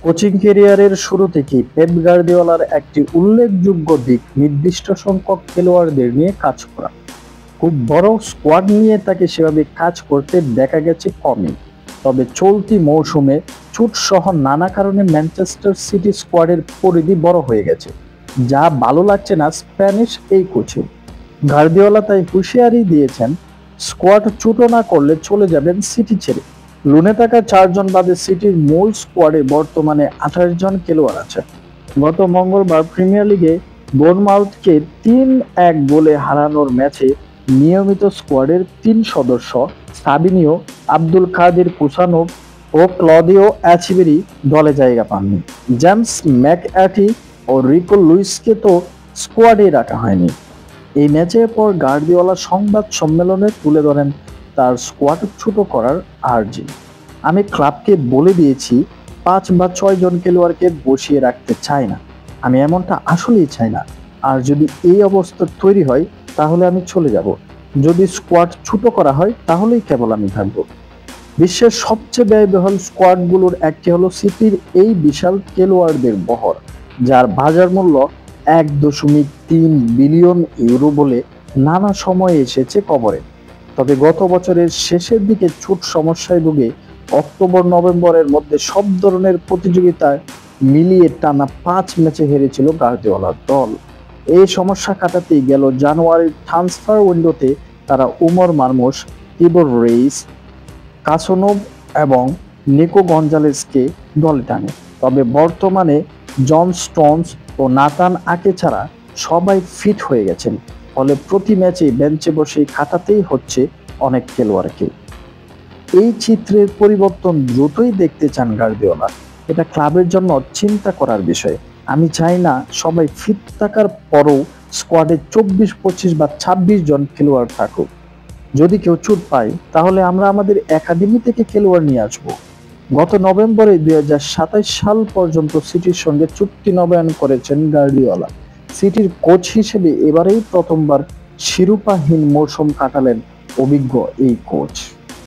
Coaching ক্যারিয়ারের শুরু থেকেই পেপ গার্দিওলার একটি উল্লেখযোগ্য দিক নির্দিষ্ট সংখ্যক খেলোয়াড়দের নিয়ে কাজ করা। খুব বড় স্কোয়াড নিয়ে তাকে সেভাবে কাজ করতে দেখা গেছে কমই। তবে চলতি মৌসুমে চোটসহ নানা কারণে ম্যানচেস্টার সিটি স্কোয়াডের পরিধি বড় হয়ে গেছে, যা ভালো লাগছে না স্প্যানিশ এই কোচে। গার্দিওলা তাই হুঁশিয়ারি দিয়েছেন, স্কোয়াড ছোট না করলে চলে যাবেন সিটি ছেড়ে। লুনে থাকা 4 জন বাদে সিটির মূল স্কোয়াডে বর্তমানে 28 জন খেলোয়াড় আছে। গত মঙ্গলবার প্রিমিয়ার লিগে বোর্নমাউথকে 3-1 গোলে হারানোর ম্যাচে নিয়মিত স্কোয়াডের 3 সদস্য সাবিনিও, আব্দুল কাদির কুসানোভ ও ক্লদিও অ্যাচিবেরি দলে জায়গা পাননি। জেমস ম্যাকঅ্যাটি ও রিকো লুইসকে তো স্কোয়াডেই রাখা হয়নি। এই ম্যাচের পর গার্দিওলা সংবাদ সম্মেলনে তুলে ধরেন তার স্কোয়াড ছোট করার আর্জি। আমি ক্লাবকে বলে দিয়েছি 5 বা 6 জন খেলোয়াড়কে বসিয়ে রাখতে চাই না। আমি এমনটা আসলেই চাই না। আর যদি এই অবস্থা তৈরি হয় তাহলে আমি চলে যাব। যদি স্কোয়াড ছোট করা হয় তাহলেই কেবল আমি থাকবো। বিশ্বের সবচেয়ে ব্যয়বহুল স্কোয়াডগুলোর একটি হলো সিটির এই বিশাল খেলোয়াড়দের বহর, যার বাজার মূল্য 1.3 বিলিয়ন ইউরো বলে নানা সময়ে এসেছে খবরে। তবে গত বছরের শেষের দিকে চোট সমস্যায় ভুগে অক্টোবর-নভেম্বরের মধ্যে সব ধরনের প্রতিযোগিতায় মিলিয়ে টানা 5 ম্যাচে হেরেছিল গার্দিওলার দল। এই সমস্যা কাটাতেই গেল জানুয়ারির ট্রান্সফার উইন্ডোতে তারা উমর মারমুশ, তিবোর রেইস, কাসোনোভ এবং নিকো গঞ্জালেসকে দলে টানে। তবে বর্তমানে জন স্টোনস ও নাতান আকে ছাড়া সবাই ফিট হয়ে গেছেন, ফলে প্রতি ম্যাচে বেঞ্চে বসে কাটাতেই হচ্ছে অনেক খেলোয়াড়কে। এই চিত্রের পরিবর্তন দ্রুতই দেখতে চান গার্দিওলা। এটা ক্লাবের জন্য চিন্তা করার বিষয়। আমি চাই না সবাই ফিট থাকার পরও স্কোয়াডে 24, 25 বা 26 জন খেলোয়াড় থাকুক। যদি কেউ চোট পায় তাহলে আমরা আমাদের একাডেমি থেকে খেলোয়াড় নিয়ে আসবো। গত নভেম্বরে 2027 সাল পর্যন্ত সিটির সঙ্গে চুক্তি নবায়ন করেছেন গার্দিওলা। সিটির কোচ হিসেবে এবারেই প্রথমবার শিরোপাহীন মৌসুম কাটালেন অভিজ্ঞ এই কোচ।